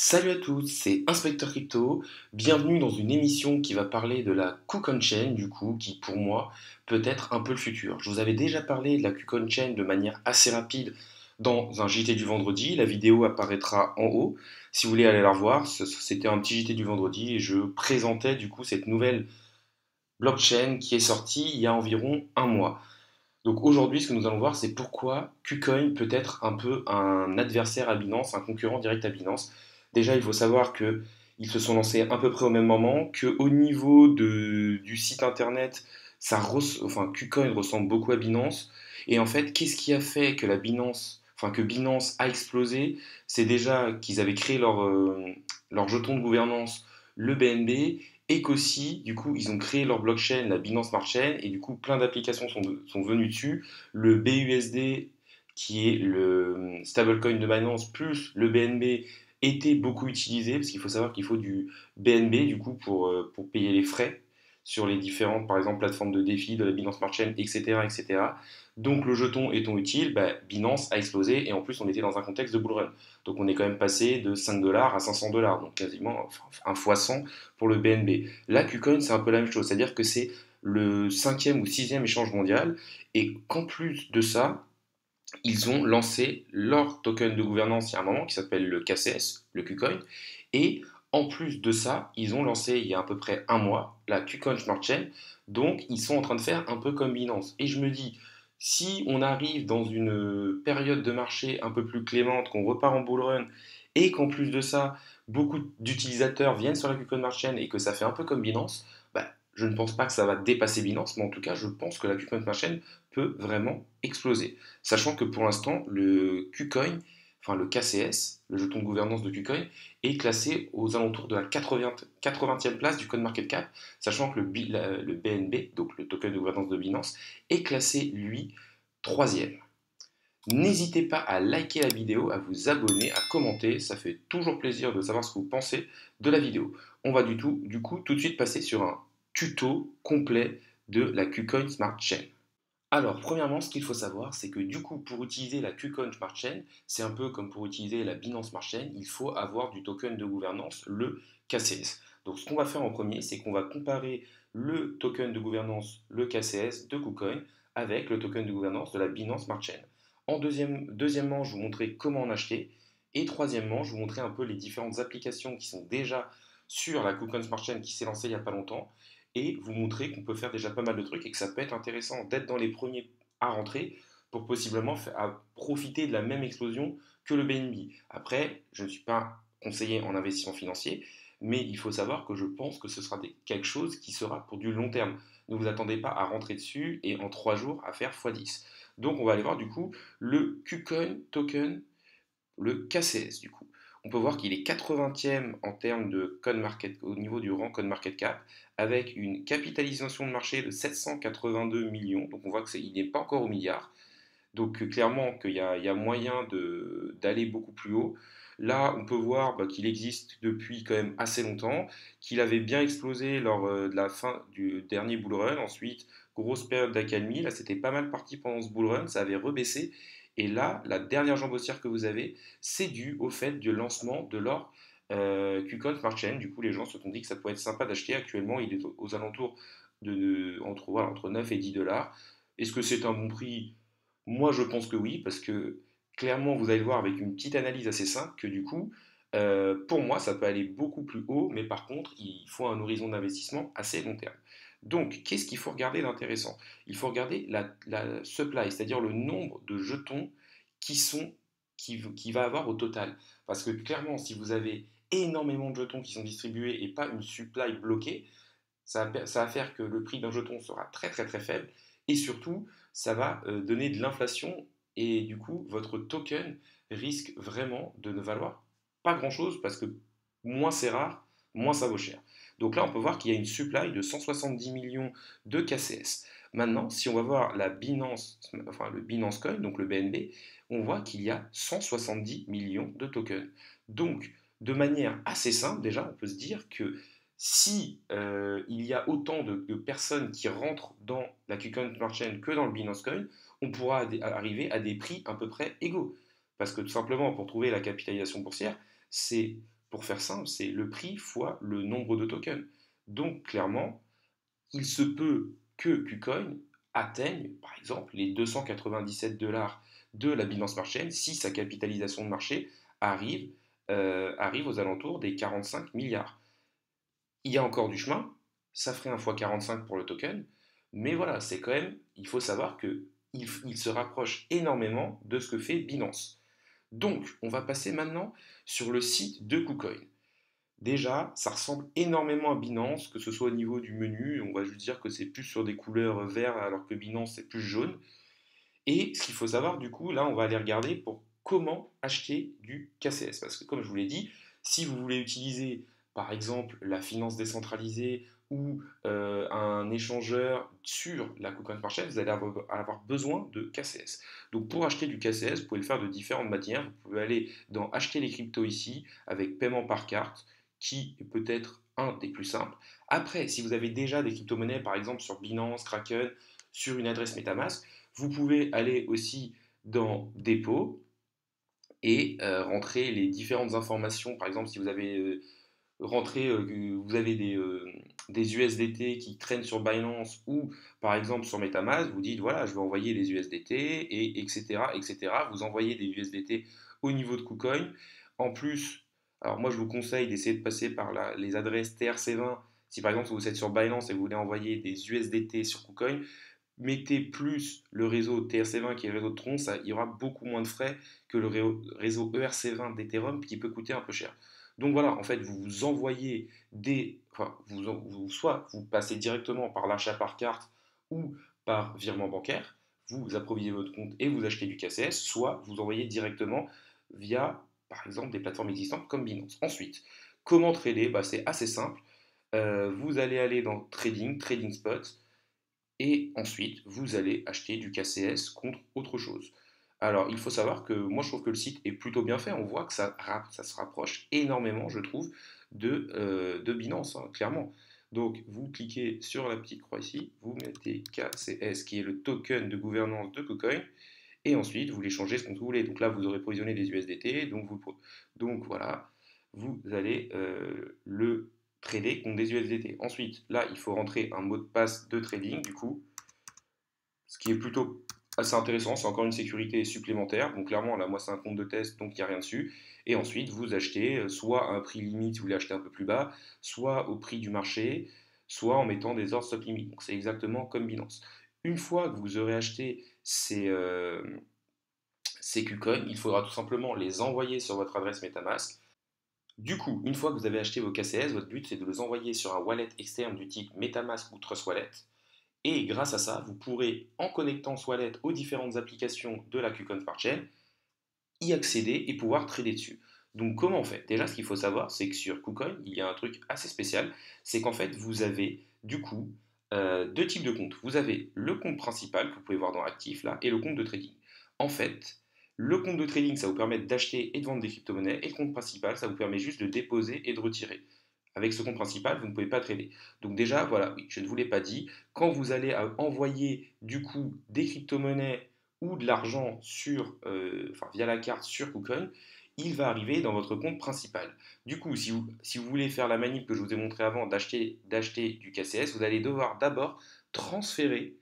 Salut à tous, c'est Inspecteur Crypto. Bienvenue dans une émission qui va parler de la KuCoin Chain, du coup, qui pour moi peut être un peu le futur. Je vous avais déjà parlé de la KuCoin Chain de manière assez rapide dans un JT du vendredi. La vidéo apparaîtra en haut. Si vous voulez aller la revoir, c'était un petit JT du vendredi et je présentais du coup cette nouvelle blockchain qui est sortie il y a environ un mois. Donc aujourd'hui, ce que nous allons voir, c'est pourquoi KuCoin peut être un peu un adversaire à Binance, un concurrent direct à Binance. Déjà, il faut savoir que ils se sont lancés à peu près au même moment, qu'au niveau du site internet, KuCoin ressemble beaucoup à Binance. Et en fait, qu'est-ce qui a fait que que Binance a explosé? C'est déjà qu'ils avaient créé leur jeton de gouvernance, le BNB, et qu'aussi, du coup, ils ont créé leur blockchain, la Binance Smart Chain, et du coup, plein d'applications sont venues dessus. Le BUSD, qui est le stablecoin de Binance, plus le BNB, était beaucoup utilisé, parce qu'il faut savoir qu'il faut du BNB, du coup, pour payer les frais sur les différentes, par exemple, plateformes de défi de la Binance Smart Chain, etc., etc. Donc, le jeton étant utile, bah, Binance a explosé, et en plus, on était dans un contexte de bull run. Donc, on est quand même passé de 5 dollars à 500 dollars, donc quasiment un fois 100 pour le BNB. Là, KuCoin, c'est un peu la même chose, c'est-à-dire que c'est le cinquième ou sixième échange mondial, et qu'en plus de ça, ils ont lancé leur token de gouvernance il y a un moment qui s'appelle le KCS, le KuCoin, et en plus de ça, ils ont lancé il y a à peu près un mois la KuCoin Smart Chain, donc ils sont en train de faire un peu comme Binance. Et je me dis, si on arrive dans une période de marché un peu plus clémente, qu'on repart en bull run, et qu'en plus de ça, beaucoup d'utilisateurs viennent sur la KuCoin Smart Chain et que ça fait un peu comme Binance, bah, je ne pense pas que ça va dépasser Binance, mais en tout cas, je pense que la KuCoin Smart Chain peut vraiment exploser. Sachant que pour l'instant, le KuCoin, enfin le KCS, le jeton de gouvernance de KuCoin, est classé aux alentours de la 80e place du CoinMarketCap, sachant que le BNB, donc le token de gouvernance de Binance, est classé, lui, troisième. N'hésitez pas à liker la vidéo, à vous abonner, à commenter, ça fait toujours plaisir de savoir ce que vous pensez de la vidéo. On va du coup tout de suite passer sur un tuto complet de la KuCoin Smart Chain. Alors, premièrement, ce qu'il faut savoir, c'est que du coup, pour utiliser la KuCoin Smart Chain, c'est un peu comme pour utiliser la Binance Smart Chain, il faut avoir du token de gouvernance, le KCS. Donc, ce qu'on va faire en premier, c'est qu'on va comparer le token de gouvernance, le KCS de KuCoin, avec le token de gouvernance de la Binance Smart Chain. Deuxièmement, je vais vous montrer comment en acheter. Et troisièmement, je vais vous montrer un peu les différentes applications qui sont déjà sur la KuCoin Smart Chain qui s'est lancée il n'y a pas longtemps et vous montrer qu'on peut faire déjà pas mal de trucs et que ça peut être intéressant d'être dans les premiers à rentrer pour possiblement profiter de la même explosion que le BNB. Après, je ne suis pas conseiller en investissement financier, mais il faut savoir que je pense que ce sera quelque chose qui sera pour du long terme. Ne vous attendez pas à rentrer dessus et en 3 jours à faire x10. Donc on va aller voir du coup le KuCoin token, le KCS du coup. On peut voir qu'il est 80e en termes de au niveau du rang CoinMarketCap, avec une capitalisation de marché de 782 millions. Donc on voit qu'il n'est pas encore au milliard. Donc clairement qu'il y a moyen d'aller beaucoup plus haut. Là, on peut voir qu'il existe depuis quand même assez longtemps, qu'il avait bien explosé lors de la fin du dernier bull run. Ensuite, grosse période d'accalmie. Là, c'était pas mal parti pendant ce bull run, ça avait rebaissé. Et là, la dernière jambe haussière que vous avez, c'est dû au fait du lancement de leur KuCoin Smart Chain. Du coup, les gens se sont dit que ça pourrait être sympa d'acheter. Actuellement, il est aux alentours entre 9 et 10 dollars. Est-ce que c'est un bon prix? Moi, je pense que oui, parce que clairement, vous allez le voir avec une petite analyse assez simple que du coup, pour moi, ça peut aller beaucoup plus haut, mais par contre, il faut un horizon d'investissement assez long terme. Donc, qu'est-ce qu'il faut regarder d'intéressant? Il faut regarder la supply, c'est-à-dire le nombre de jetons qui sont, qui va avoir au total. Parce que clairement, si vous avez énormément de jetons qui sont distribués et pas une supply bloquée, ça va faire que le prix d'un jeton sera très très très faible et surtout ça va donner de l'inflation et du coup votre token risque vraiment de ne valoir pas grand chose parce que moins c'est rare, moins ça vaut cher. Donc là on peut voir qu'il y a une supply de 170 millions de KCS. Maintenant, si on va voir la Binance, enfin le Binance Coin, donc le BNB, on voit qu'il y a 170 millions de tokens. Donc, de manière assez simple, déjà, on peut se dire que si il y a autant de personnes qui rentrent dans la KuCoin Smart Chain que dans le Binance Coin, on pourra arriver à des prix à peu près égaux. Parce que tout simplement, pour trouver la capitalisation boursière, c'est pour faire simple, c'est le prix fois le nombre de tokens. Donc clairement, il se peut que KuCoin atteigne, par exemple, les 297 $ de la Binance Smart Chain si sa capitalisation de marché arrive, arrive aux alentours des 45 milliards. Il y a encore du chemin, ça ferait un fois 45 pour le token, mais voilà, c'est quand même, il faut savoir que il se rapproche énormément de ce que fait Binance. Donc, on va passer maintenant sur le site de KuCoin. Déjà, ça ressemble énormément à Binance, que ce soit au niveau du menu, on va juste dire que c'est plus sur des couleurs vert alors que Binance c'est plus jaune. Et ce qu'il faut savoir du coup, là on va aller regarder pour comment acheter du KCS. Parce que comme je vous l'ai dit, si vous voulez utiliser par exemple la finance décentralisée ou un échangeur sur la KuCoin Market, vous allez avoir besoin de KCS. Donc pour acheter du KCS, vous pouvez le faire de différentes manières. Vous pouvez aller dans acheter les cryptos ici avec paiement par carte qui est peut-être un des plus simples. Après, si vous avez déjà des crypto-monnaies, par exemple sur Binance, Kraken, sur une adresse MetaMask, vous pouvez aller aussi dans Dépôt et rentrer les différentes informations. Par exemple, si vous avez rentré, vous avez des USDT qui traînent sur Binance ou par exemple sur MetaMask, vous dites voilà, je vais envoyer des USDT et etc. etc. Vous envoyez des USDT au niveau de KuCoin. En plus, alors moi je vous conseille d'essayer de passer par les adresses TRC20. Si par exemple vous êtes sur Binance et vous voulez envoyer des USDT sur KuCoin, mettez plus le réseau TRC20 qui est le réseau de Tron, ça, il y aura beaucoup moins de frais que le réseau ERC20 d'Ethereum qui peut coûter un peu cher. Donc voilà, en fait, vous vous envoyez enfin, soit vous passez directement par l'achat par carte ou par virement bancaire, vous approvisionnez votre compte et vous achetez du KCS, soit vous envoyez directement via, par exemple, des plateformes existantes comme Binance. Ensuite, comment trader? Bah, c'est assez simple. Vous allez aller dans Trading, Trading Spot, et ensuite, vous allez acheter du KCS contre autre chose. Alors, il faut savoir que moi, je trouve que le site est plutôt bien fait. On voit que ça se rapproche énormément, je trouve, de Binance, hein, clairement. Donc, vous cliquez sur la petite croix ici, vous mettez KCS, qui est le token de gouvernance de KuCoin, et ensuite, vous l'échangez ce qu'on vous voulez. Donc là, vous aurez provisionné des USDT, donc voilà, vous allez le trader contre des USDT. Ensuite, là, il faut rentrer un mot de passe de trading, du coup, ce qui est plutôt assez intéressant. C'est encore une sécurité supplémentaire. Donc clairement, là, moi, c'est un compte de test, donc il n'y a rien dessus. Et ensuite, vous achetez soit à un prix limite si vous voulez acheter un peu plus bas, soit au prix du marché, soit en mettant des ordres stop limit. Donc c'est exactement comme Binance. Une fois que vous aurez acheté ces KuCoins, il faudra tout simplement les envoyer sur votre adresse MetaMask. Du coup, une fois que vous avez acheté vos KCS, votre but c'est de les envoyer sur un wallet externe du type MetaMask ou Trust Wallet. Et grâce à ça, vous pourrez, en connectant ce wallet aux différentes applications de la KuCoin Smart Chain, y accéder et pouvoir trader dessus. Donc comment on fait? Déjà, ce qu'il faut savoir, c'est que sur KuCoin, il y a un truc assez spécial, c'est qu'en fait, vous avez du coup deux types de comptes. Vous avez le compte principal que vous pouvez voir dans Actif là, et le compte de trading. En fait, le compte de trading, ça vous permet d'acheter et de vendre des crypto-monnaies, et le compte principal, ça vous permet juste de déposer et de retirer. Avec ce compte principal, vous ne pouvez pas trader. Donc déjà, voilà, oui, je ne vous l'ai pas dit, quand vous allez envoyer du coup des crypto-monnaies ou de l'argent enfin, via la carte sur KuCoin, il va arriver dans votre compte principal. Du coup, si vous voulez faire la manip que je vous ai montré avant d'acheter du KCS, vous allez devoir d'abord transférer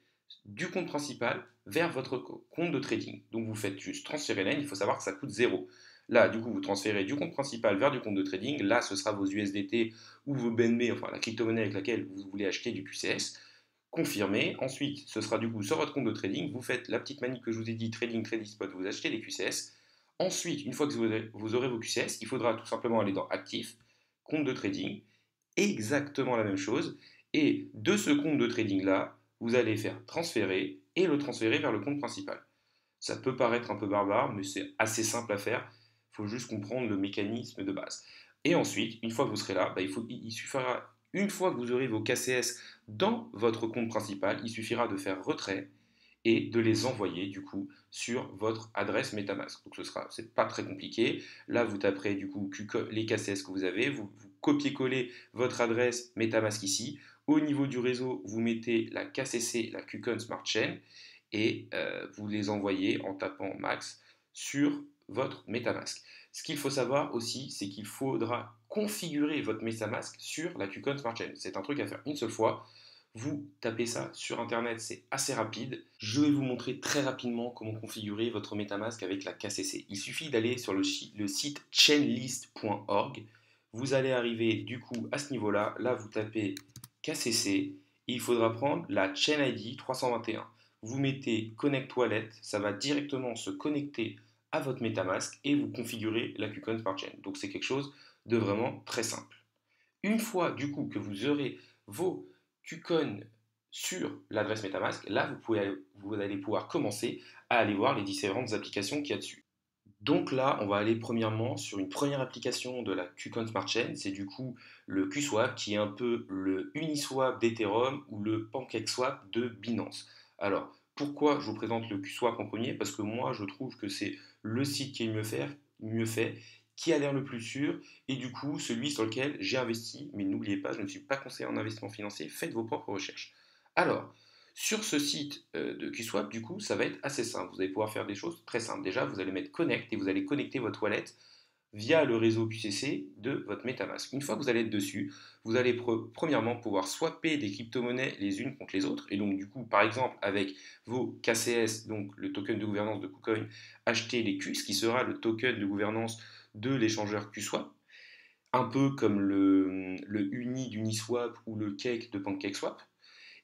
du compte principal vers votre compte de trading. Donc vous faites juste transférer l'AN, il faut savoir que ça coûte zéro. Là, du coup, vous transférez du compte principal vers du compte de trading. Là, ce sera vos USDT ou vos BNB, enfin la crypto-monnaie avec laquelle vous voulez acheter du QCS. Confirmé. Ensuite, ce sera du coup sur votre compte de trading. Vous faites la petite manip que je vous ai dit, trading, trading spot, vous achetez des QCS. Ensuite, une fois que vous aurez vos QCS, il faudra tout simplement aller dans Actif, compte de trading, exactement la même chose. Et de ce compte de trading-là, vous allez faire transférer et le transférer vers le compte principal. Ça peut paraître un peu barbare, mais c'est assez simple à faire. Il faut juste comprendre le mécanisme de base. Et ensuite, une fois que vous serez là, bah, il suffira, une fois que vous aurez vos KCS dans votre compte principal, il suffira de faire retrait et de les envoyer du coup sur votre adresse MetaMask. Donc c'est pas très compliqué. Là, vous taperez du coup les KCS que vous avez, vous copiez-collez votre adresse MetaMask ici. Au niveau du réseau, vous mettez la KCC, la KuCoin Smart Chain, et vous les envoyez en tapant max sur votre MetaMask. Ce qu'il faut savoir aussi, c'est qu'il faudra configurer votre MetaMask sur la KuCoin Smart Chain. C'est un truc à faire une seule fois. Vous tapez ça sur internet, c'est assez rapide. Je vais vous montrer très rapidement comment configurer votre MetaMask avec la KCC. Il suffit d'aller sur le site chainlist.org. Vous allez arriver du coup à ce niveau-là. Là, vous tapez KCC et il faudra prendre la Chain ID 321. Vous mettez Connect Wallet, ça va directement se connecter à votre MetaMask et vous configurez la KuCoin Smart Chain. Donc c'est quelque chose de vraiment très simple. Une fois du coup que vous aurez vos KuCoin sur l'adresse MetaMask, là vous allez pouvoir commencer à aller voir les différentes applications qu'il y a dessus. Donc là, on va aller premièrement sur une première application de la KuCoin Smart Chain, c'est du coup le QSwap qui est un peu le Uniswap d'Ethereum ou le PancakeSwap de Binance. Alors, pourquoi je vous présente le QSwap en premier? Parce que moi, je trouve que c'est le site qui est mieux fait, qui a l'air le plus sûr, et du coup, celui sur lequel j'ai investi. Mais n'oubliez pas, je ne suis pas conseiller en investissement financier, faites vos propres recherches. Alors, sur ce site de QSwap, du coup, ça va être assez simple. Vous allez pouvoir faire des choses très simples. Déjà, vous allez mettre Connect et vous allez connecter votre wallet via le réseau QCC de votre MetaMask. Une fois que vous allez être dessus, vous allez premièrement pouvoir swapper des crypto-monnaies les unes contre les autres. Et donc, du coup, par exemple, avec vos KCS, donc le token de gouvernance de KuCoin, acheter les QS, qui sera le token de gouvernance de l'échangeur QSwap, un peu comme le Uni d'Uniswap ou le Cake de PancakeSwap.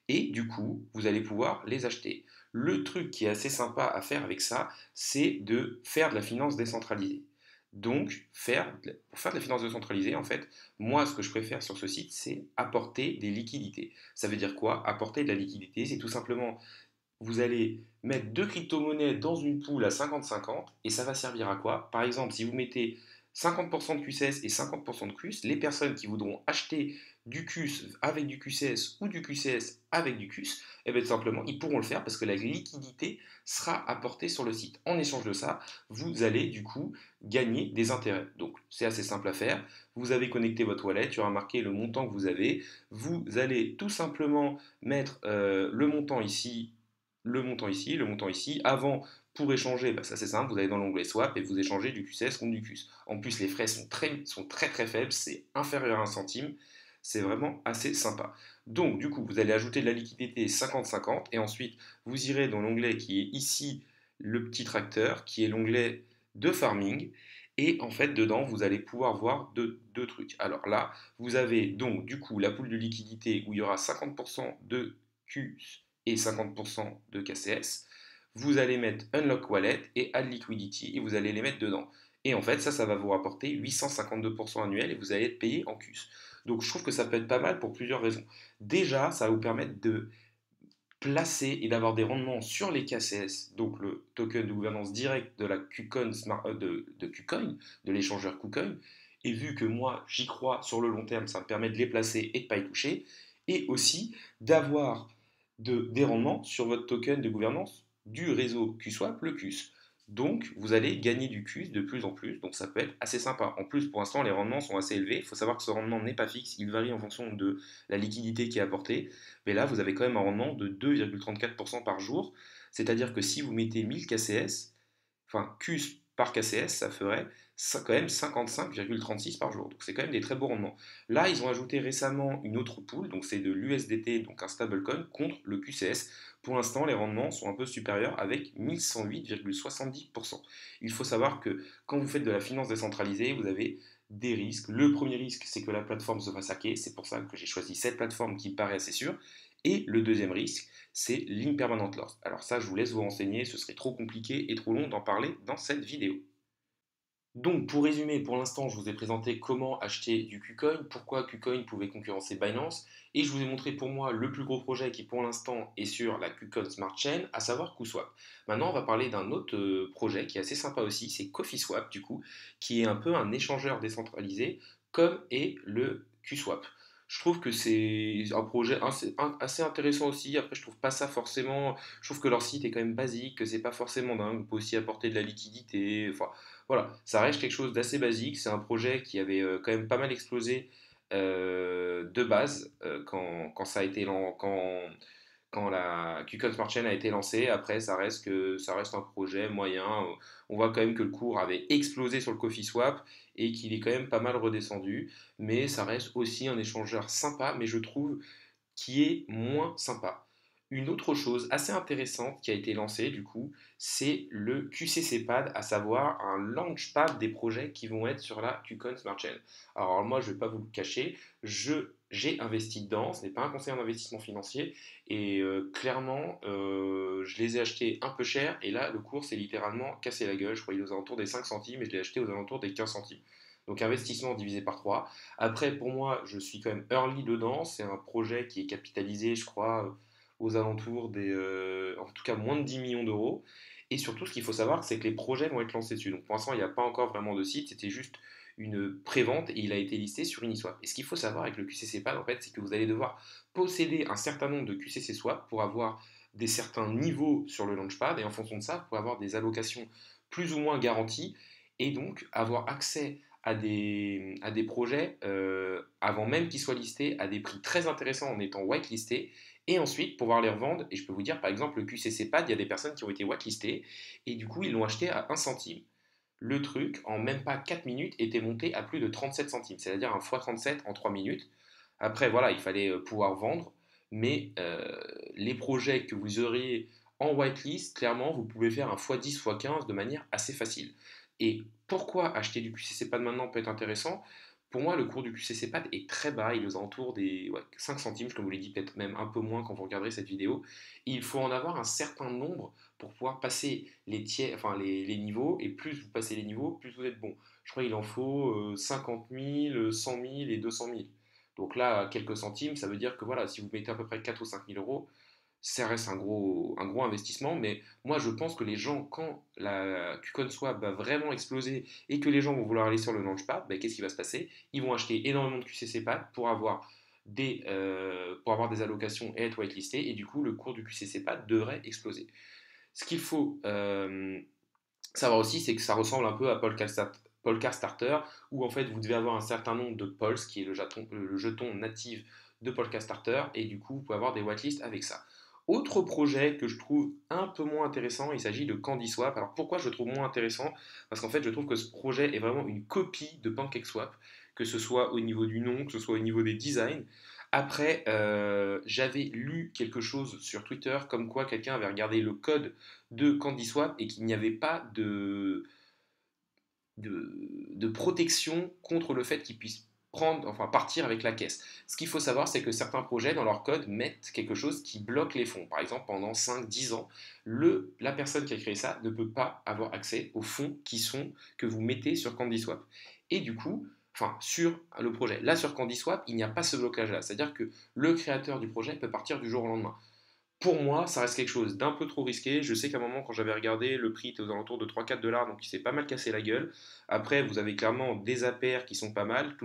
Et du coup, vous allez pouvoir les acheter. Le truc qui est assez sympa à faire avec ça, c'est de faire de la finance décentralisée. Donc, pour faire de la finance décentralisée, en fait, moi, ce que je préfère sur ce site, c'est apporter des liquidités. Ça veut dire quoi? Apporter de la liquidité, c'est tout simplement, vous allez mettre deux crypto-monnaies dans une pool à 50-50, et ça va servir à quoi? Par exemple, si vous mettez 50% de QCS et 50% de QUS, les personnes qui voudront acheter du QUS avec du QCS ou du QCS avec du QUS, eh bien, tout simplement, ils pourront le faire parce que la liquidité sera apportée sur le site. En échange de ça, vous allez du coup gagner des intérêts. Donc, c'est assez simple à faire. Vous avez connecté votre wallet, tu auras marqué le montant que vous avez. Vous allez tout simplement mettre le montant ici, le montant ici, le montant ici. Avant, pour échanger, bah, ça c'est simple, vous allez dans l'onglet Swap et vous échangez du QCS contre du QUS. En plus, les frais sont très faibles, c'est inférieur à 1 centime. C'est vraiment assez sympa. Donc, du coup, vous allez ajouter de la liquidité 50-50 et ensuite, vous irez dans l'onglet qui est ici, le petit tracteur, qui est l'onglet de farming. Et en fait, dedans, vous allez pouvoir voir deux trucs. Alors là, vous avez donc du coup la pool de liquidité où il y aura 50% de QUS et 50% de KCS. Vous allez mettre Unlock Wallet et Add Liquidity et vous allez les mettre dedans. Et en fait, ça va vous rapporter 852% annuel et vous allez être payé en CUS. Donc je trouve que ça peut être pas mal pour plusieurs raisons. Déjà, ça va vous permettre de placer et d'avoir des rendements sur les KCS, donc le token de gouvernance directe de la KuCoin, de KuCoin, de l'échangeur KuCoin. Et vu que moi j'y crois sur le long terme, ça me permet de les placer et de ne pas y toucher. Et aussi d'avoir des rendements sur votre token de gouvernance du réseau QSwap, le QS. Donc, vous allez gagner du QS de plus en plus, donc ça peut être assez sympa. En plus, pour l'instant, les rendements sont assez élevés. Il faut savoir que ce rendement n'est pas fixe, il varie en fonction de la liquidité qui est apportée. Mais là, vous avez quand même un rendement de 2,34% par jour. C'est-à-dire que si vous mettez 1000 KCS, enfin QS par KCS, ça ferait quand même 55,36 par jour. Donc c'est quand même des très beaux rendements. Là, ils ont ajouté récemment une autre pool, donc c'est de l'USDT, donc un stablecoin, contre le QCS. Pour l'instant, les rendements sont un peu supérieurs avec 1108,70%. Il faut savoir que quand vous faites de la finance décentralisée, vous avez des risques. Le premier risque, c'est que la plateforme se fasse hacker. C'est pour ça que j'ai choisi cette plateforme qui me paraît assez sûre. Et le deuxième risque, c'est l'impermanent loss. Alors ça, je vous laisse vous renseigner, ce serait trop compliqué et trop long d'en parler dans cette vidéo. Donc, pour résumer, pour l'instant, je vous ai présenté comment acheter du KuCoin, pourquoi KuCoin pouvait concurrencer Binance, et je vous ai montré pour moi le plus gros projet qui pour l'instant est sur la KuCoin Smart Chain, à savoir KuSwap. Maintenant, on va parler d'un autre projet qui est assez sympa aussi, c'est CoffeeSwap du coup, qui est un peu un échangeur décentralisé, comme est le QSwap. Je trouve que c'est un projet assez intéressant aussi. Après, je trouve pas ça forcément. Je trouve que leur site est quand même basique, que c'est pas forcément dingue. On peut aussi apporter de la liquidité. Enfin, voilà, ça reste quelque chose d'assez basique. C'est un projet qui avait quand même pas mal explosé de base quand ça a été quand la KuCoin Smart Chain a été lancée. Après, ça reste un projet moyen. On voit quand même que le cours avait explosé sur le Coffee Swap et qu'il est quand même pas mal redescendu. Mais ça reste aussi un échangeur sympa, mais je trouve qui est moins sympa. Une autre chose assez intéressante qui a été lancée du coup, c'est le QCC-Pad, à savoir un launchpad des projets qui vont être sur la KuCoin Smart Chain. Alors moi, je ne vais pas vous le cacher, j'ai investi dedans, ce n'est pas un conseil en investissement financier, et clairement, je les ai achetés un peu cher, et là, le cours s'est littéralement cassé la gueule, je crois qu'il est aux alentours des 5 centimes, et je l'ai acheté aux alentours des 15 centimes. Donc investissement divisé par 3. Après, pour moi, je suis quand même early dedans. C'est un projet qui est capitalisé, je crois, aux alentours en tout cas, moins de 10 millions d'euros. Et surtout, ce qu'il faut savoir, c'est que les projets vont être lancés dessus. Donc pour l'instant, il n'y a pas encore vraiment de site. C'était juste une prévente et il a été listé sur Uniswap. Et ce qu'il faut savoir avec le QCC Pad, en fait, c'est que vous allez devoir posséder un certain nombre de QCC Swap pour avoir des certains niveaux sur le Launchpad. Et en fonction de ça, pour avoir des allocations plus ou moins garanties et donc avoir accès à des projets avant même qu'ils soient listés à des prix très intéressants en étant whitelistés et ensuite pouvoir les revendre. Et je peux vous dire, par exemple, le QCC Pad, il y a des personnes qui ont été whitelistées et du coup, ils l'ont acheté à 1 centime. Le truc, en même pas 4 minutes, était monté à plus de 37 centimes, c'est-à-dire un x37 en 3 minutes. Après, voilà, il fallait pouvoir vendre, mais les projets que vous auriez en whitelist, clairement, vous pouvez faire un x10, x15 de manière assez facile. Et pourquoi acheter du QCC-Pad maintenant peut être intéressant? Pour moi, le cours du QCC-Pad est très bas, il est aux alentours des 5 centimes, comme je vous l'ai dit, peut-être même un peu moins quand vous regarderez cette vidéo. Il faut en avoir un certain nombre pour pouvoir passer les niveaux, et plus vous passez les niveaux, plus vous êtes bon. Je crois qu'il en faut 50 000, 100 000 et 200 000. Donc là, quelques centimes, ça veut dire que voilà, si vous mettez à peu près 4 ou 5 000 euros, ça reste un gros investissement, mais moi je pense que les gens, quand la KuCoin Swap va vraiment exploser et que les gens vont vouloir aller sur le Launchpad, ben, qu'est-ce qui va se passer? Ils vont acheter énormément de QCC Pad pour avoir des allocations et être whitelistés, et du coup le cours du QCC Pad devrait exploser. Ce qu'il faut savoir aussi, c'est que ça ressemble un peu à Polka Starter, où en fait vous devez avoir un certain nombre de Pols, qui est le jeton natif de Polka Starter, et du coup vous pouvez avoir des whitelists avec ça. Autre projet que je trouve un peu moins intéressant, il s'agit de CandySwap. Alors pourquoi je le trouve moins intéressant? Parce qu'en fait je trouve que ce projet est vraiment une copie de PancakeSwap, que ce soit au niveau du nom, que ce soit au niveau des designs. Après, j'avais lu quelque chose sur Twitter comme quoi quelqu'un avait regardé le code de CandySwap et qu'il n'y avait pas de protection contre le fait qu'ils puissent partir avec la caisse. Ce qu'il faut savoir, c'est que certains projets dans leur code mettent quelque chose qui bloque les fonds. Par exemple, pendant 5, 10 ans, la personne qui a créé ça ne peut pas avoir accès aux fonds que vous mettez sur CandySwap. Et du coup, sur le projet. Là, sur CandySwap, il n'y a pas ce blocage-là. C'est-à-dire que le créateur du projet peut partir du jour au lendemain. Pour moi, ça reste quelque chose d'un peu trop risqué. Je sais qu'à un moment, quand j'avais regardé, le prix était aux alentours de 3-4 $, donc il s'est pas mal cassé la gueule. Après, vous avez clairement des APR qui sont pas mal.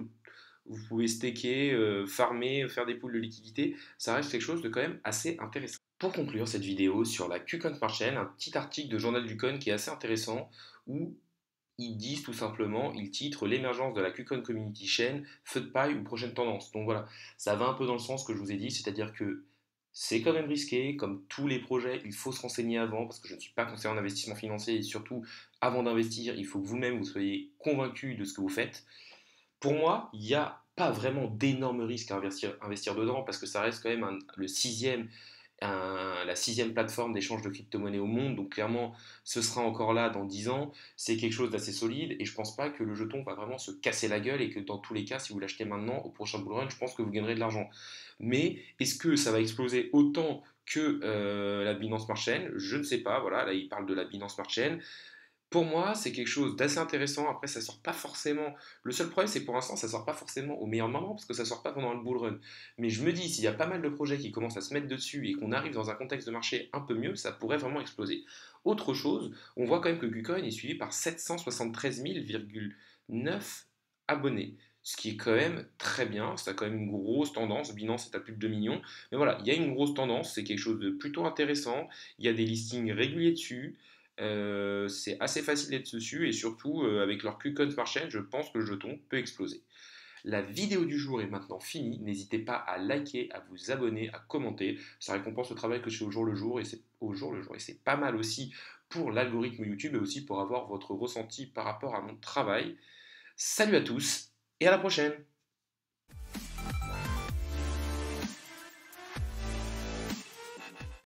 Vous pouvez staker, farmer, faire des poules de liquidité. Ça reste quelque chose de quand même assez intéressant. Pour conclure cette vidéo sur la KuCoin Smart Chain, un petit article de Journal du Coin qui est assez intéressant où ils disent tout simplement, ils titrent l'émergence de la KuCoin Community Chain, feu de paille ou prochaine tendance. Donc voilà, ça va un peu dans le sens que je vous ai dit, c'est-à-dire que c'est quand même risqué, comme tous les projets, il faut se renseigner avant, parce que je ne suis pas conseiller en investissement financier, et surtout, avant d'investir, il faut que vous-même vous soyez convaincu de ce que vous faites. Pour moi, il n'y a pas vraiment d'énormes risques à investir dedans, parce que ça reste quand même la sixième plateforme d'échange de crypto-monnaies au monde, donc clairement ce sera encore là dans 10 ans, c'est quelque chose d'assez solide et je pense pas que le jeton va vraiment se casser la gueule et que dans tous les cas si vous l'achetez maintenant au prochain bull run, je pense que vous gagnerez de l'argent. Mais est-ce que ça va exploser autant que la Binance Smart Chain? Je ne sais pas, voilà, là il parle de la Binance Smart Chain. Pour moi, c'est quelque chose d'assez intéressant. Après, ça sort pas forcément. Le seul problème, c'est que pour l'instant, ça sort pas forcément au meilleur moment parce que ça sort pas pendant le bull run. Mais je me dis, s'il y a pas mal de projets qui commencent à se mettre dessus et qu'on arrive dans un contexte de marché un peu mieux, ça pourrait vraiment exploser. Autre chose, on voit quand même que KuCoin est suivi par 773 000,9 abonnés. Ce qui est quand même très bien, ça a quand même une grosse tendance. Binance est à plus de 2 millions. Mais voilà, il y a une grosse tendance, c'est quelque chose de plutôt intéressant. Il y a des listings réguliers dessus. C'est assez facile d'être dessus et surtout avec leur KuCoin Smart Chain, je pense que le jeton peut exploser. La vidéo du jour est maintenant finie. N'hésitez pas à liker, à vous abonner, à commenter. Ça récompense le travail que je fais au jour le jour et c'est pas mal aussi pour l'algorithme YouTube et aussi pour avoir votre ressenti par rapport à mon travail. Salut à tous et à la prochaine!